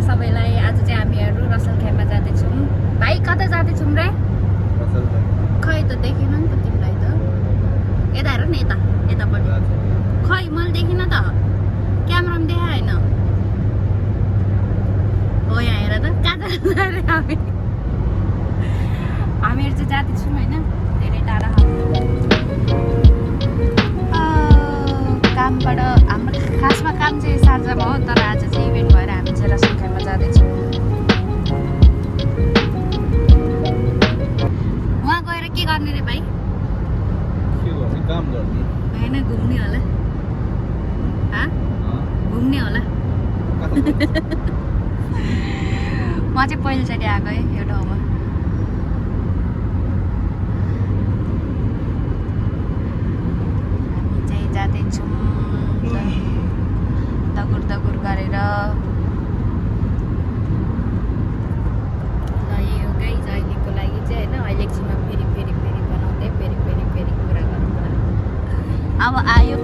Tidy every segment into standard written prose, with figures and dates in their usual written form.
सबैलाई। आज चाहिँ हामीहरू रसलखेलमा जाँदैछौँ। भाइ कता जाँदैछौँ रे? खै त देखेन नि त तिमीलाई त। यता हेर न, यता यतापट्टि। खै मैले देखिन त, क्यामेरामा देखाएन। हो यहाँ हेर त, कहाँ जाँदै हामीहरू चाहिँ जाँदैछौँ होइन, धेरै टाढा। कामबाट हाम्रो खासमा काम चाहिँ साँझमा हो, तर आज चाहिँ इभेन्ट भएर हामी चाहिँ रसलखेलमा जाँदैछौँ। वहाँ गएर के गर्ने रे भाइ? काम गर्ने होइन, घुम्ने होला। घुम्ने होला। म चाहिँ पहिलोचोटि आएको है यो ठाउँमा। हामी चाहिँ जाँदैछौँ दगुर दगुर गरेर। ल यही हो गाइस अहिलेको लागि चाहिँ होइन। अहिले एकछिनमा फेरि फेरि फेरि बनाउँदै फेरि फेरि फेरि कुरा गर्नु पर्यो। अब आयो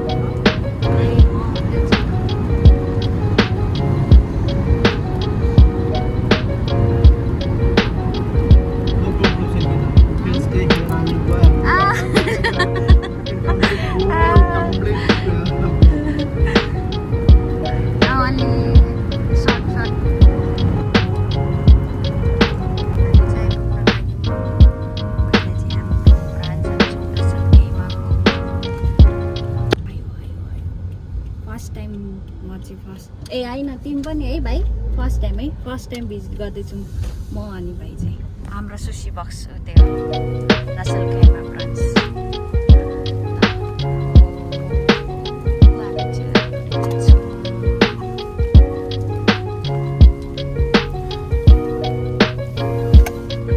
ए होइन तिमी पनि है भाइ, फर्स्ट टाइम है, फर्स्ट टाइम भिजिट गर्दैछौँ म अनि भाइ चाहिँ। हाम्रो सुसी बक्स हो त्यो रसलखेलमा ब्रान्च।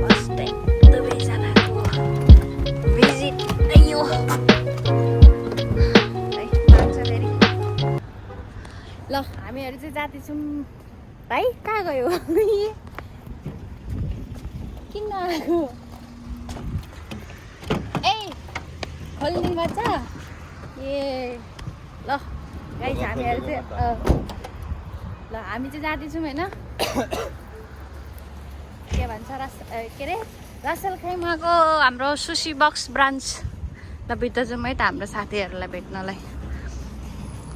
फर्स्ट टाइम दुवैजनाको भिजिट यो ल। हामीहरू चाहिँ जाँदैछौँ। भाइ कहाँ गयो? किन आएको? ए खोल्ने गर्छ ए। ल गाइस हामीहरू चाहिँ ल हामी चाहिँ जाँदैछौँ होइन। के भन्छ के अरे रसलखेलमाको हाम्रो सुसी बक्स ब्रान्च। ल भित्र जाउँ है त हाम्रो साथीहरूलाई भेट्नलाई।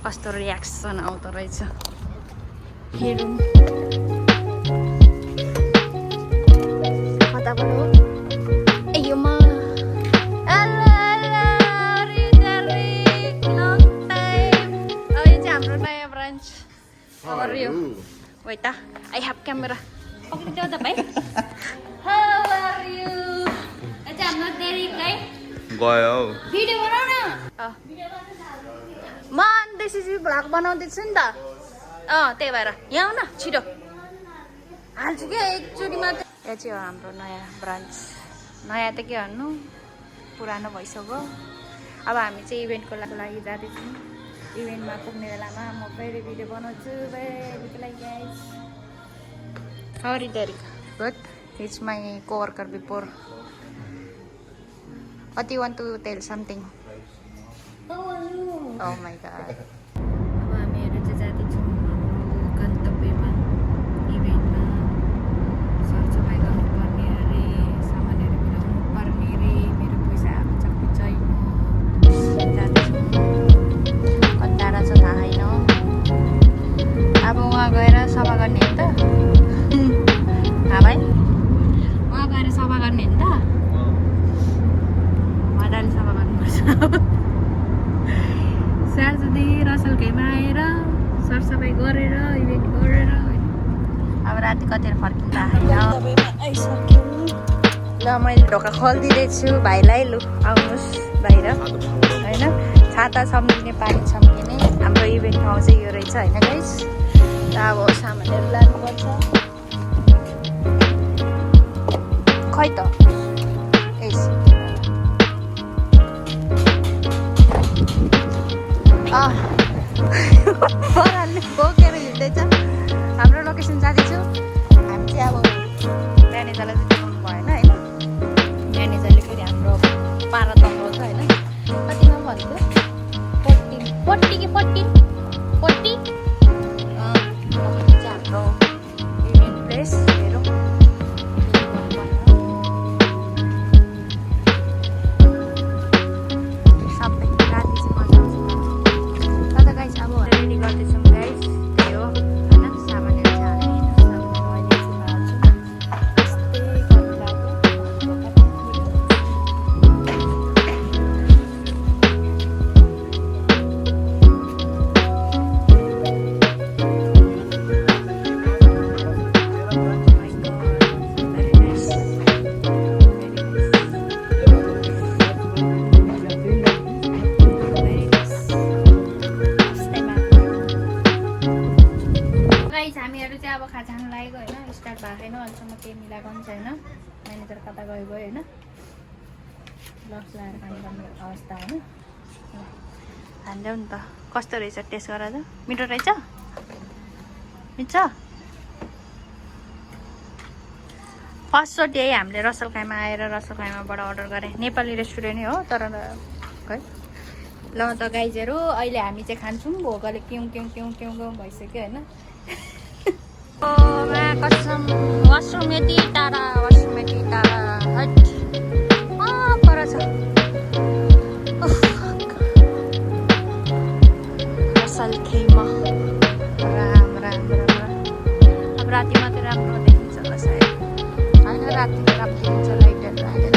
कस्तो रियाक्सन आउँदो रहेछ हेरौँ। कताबाट हो? ए यो मा हाम्रो नयाँ ब्रान्च। यो वेट आई हेभ क्यामेरा पक्रिदेऊ त भाइ। How are you? यो चाहिँ हाम्रो डेरिक है। गयो भिडियो बनाउ न। म देसी भ्लग बनाउँदैछु नि त। त्यही भएर यहाँ आऊ न छिटो। हाल्छु क्या एकचोटिमा। यो चाहिँ हो हाम्रो नयाँ ब्रान्च। नयाँ त के भन्नु, पुरानो भइसक्यो। अब हामी चाहिँ इभेन्टको लागि जाँदैछौँ। इभेन्टमा पुग्ने बेलामा म फेरि भिडियो बनाउँछु फेरिको लागि guys. Sorry Derek, good it's my coworker before. What do you want to tell something? Oh my god. अब हामीहरू चाहिँ जाँदैछौँ गन्तव्यमा इभेन्टमा। सरसफाइ गर्नुपर्ने अरे, सामानहरू मिलाउनु पर्ने अरे। मेरो पैसा आएको छ कि छैन। जाँदैछौँ कति टाढा छ थाहा छैन। अब उहाँ गएर सफा गर्ने हो नि त। भाइ उहाँ गएर सफा गर्ने हो नि त। मजाले सफा गर्नुपर्छ। साँझदेखि रसलखेलमा आएर सरसफाइ गरेर इभेन्ट गरेर अब राति कतिखेर फर्किँदा आइसक्यो। ल मैले ढोका खोलिदिँदैछु भाइलाई। लु आउनुहोस् बाहिर होइन। छाता सम्झिने पानी सम्झिने हाम्रो इभेन्ट ठाउँ चाहिँ यो रहेछ होइन गाइस। र अब सामानहरू लानुपर्छ। खै त बरालले बोकेर हिँड्दैछ। हाम्रो लोकेसन जाँदैछु। हामी चाहिँ अब म्यानेजरलाई चाहिँ देखाउनु भएन होइन। म्यानेजरले फेरि हाम्रो पारा तकाउँछ होइन। कतिमा भन्थ्यो? 40 कि 40 चाहिँ हाम्रो अब खाजा खानु लागेको होइन स्टार्ट भएको छैन अहिलेसम्म केही मिलाएको पनि छैन म्यानेजर कता गयो होइन लक्स लगाएर खानुपर्ने अवस्था होइन खान्छौ नि त कस्तो रहेछ टेस्ट गर त मिठो रहेछ मिठो फर्स्टचोटि है हामीले रसलखाइमा आएर रसलखाइमाबाट अर्डर गरेँ नेपाली रेस्टुरेन्ट हो तर है ल त गाइजहरू अहिले हामी चाहिँ खान्छौँ भोकले क्यौँ क्यौँ क्यौँ क्यौँ क्यौँ भइसक्यो होइन कसम वासरुम यति टाढा हट पर छ रसलखैमा राम अब राति मात्रै राम्रो देखिन्छ होला सायद होइन राति राम्रो हुन्छ लाइटहरू हालेर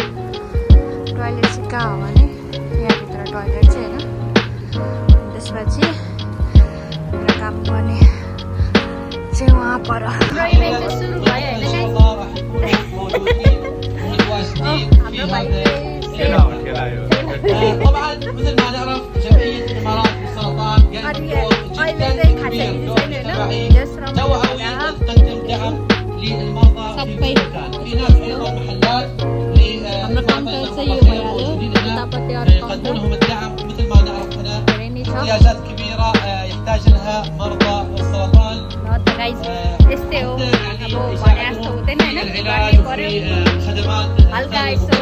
टोइलेट चाहिँ कहाँ हो भने यहाँभित्र टोइलेट चाहिँ होइन त्यसपछि मेरो काम गर्ने चाहिँ वहाँ पर सुरु भयो होइन हाम्रो भाइ अहिले चाहिँ खाइसकेको छैन होइन जस सबै हाम्रो काउन्टर चाहिँ यो भइहाल्यो उतापट्टि अरू काउन्टर धेरै नै छ यस्तै हो अब भने जस्तो हुँदैन होइन गर्नै पर्यो हल्का यसो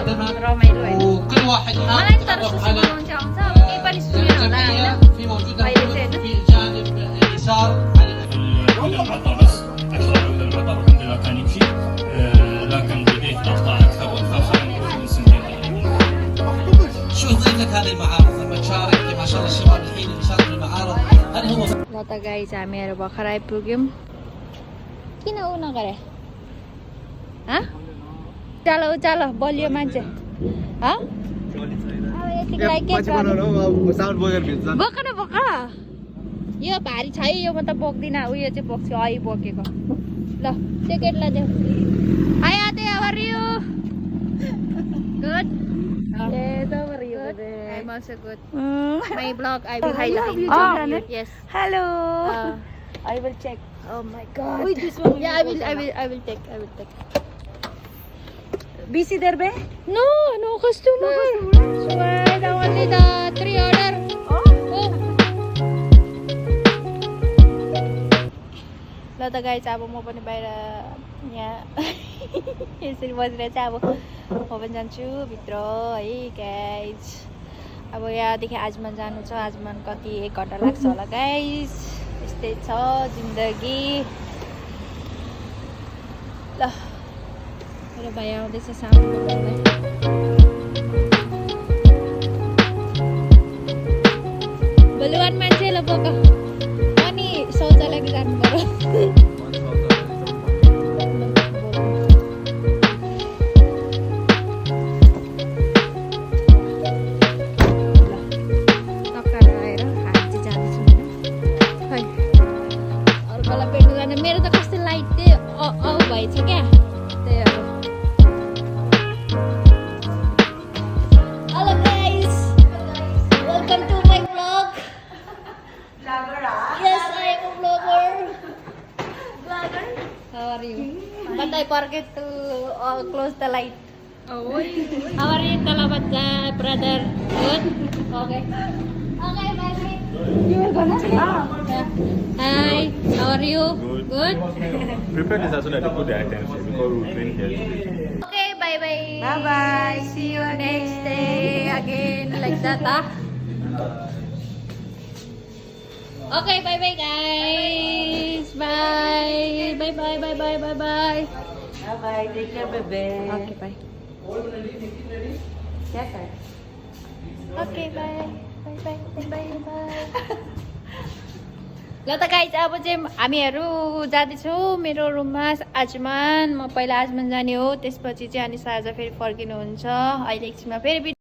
रमाइलो होइन मलाई तर सुसी बनाउनु चाहिँ आउँछ अब केही पनि सुनेन होला होइन अहिले चाहिँ ल त गाई चाहिँ हामीहरू भर्खर आइपुग्यौँ किन ऊ नगरे उचालो बलियो मान्छे अब यतिको लागि के बोक न यो भारी छ है यो म त बोक्दिनँ उयो चाहिँ बोक्छु अहिले बोकेको ल त्यो केटलाई देऊ हाई आते how are you good Yes, how are you? I'm also good. My blog, I will highlight it. Yes. Hello. I will check. Oh my God. Wait, this one. Yeah, I will take. Busy there, be? No customer. Swear, only the 3 order. Oh. ल त guys अब म पनि बाहिर यहाँ यसरी बसेर चाहिँ अब म पनि जान्छु भित्र है गाइस अब यहाँदेखि आजमान जानु छ आजमान कति 1 घन्टा लाग्छ होला गाइस यस्तै छ जिन्दगी ल मेरो भाइ आउँदैछ सामु बलुवान मान्छे ल बोक अनि शौचालयको जानु पर्यो मेरो त कस्तो लाइट चाहिँ भएछ क्या त्यही हो hello guys welcome to my blog Yes, I am a vlogger. How are you? But I forget to close the light. How are you, Kalabadja, brother? Good? Okay, bye. You are gonna say? Hi, how are you? Good? Prepare this as soon as you put the items here because we will clean here. Okay, bye. Bye. See you next day again like that, Okay, bye guys. Bye. Bye. Bye. Take care, baby. Okay, bye. Yes, sir. Okay, bye. ल त guys अब चाहिँ हामीहरू जाँदैछौँ मेरो रुममा आजमान म पहिला आजमान जाने हो त्यसपछि चाहिँ अनि साझा फेरि फर्किनुहुन्छ अहिले एकछिनमा फेरि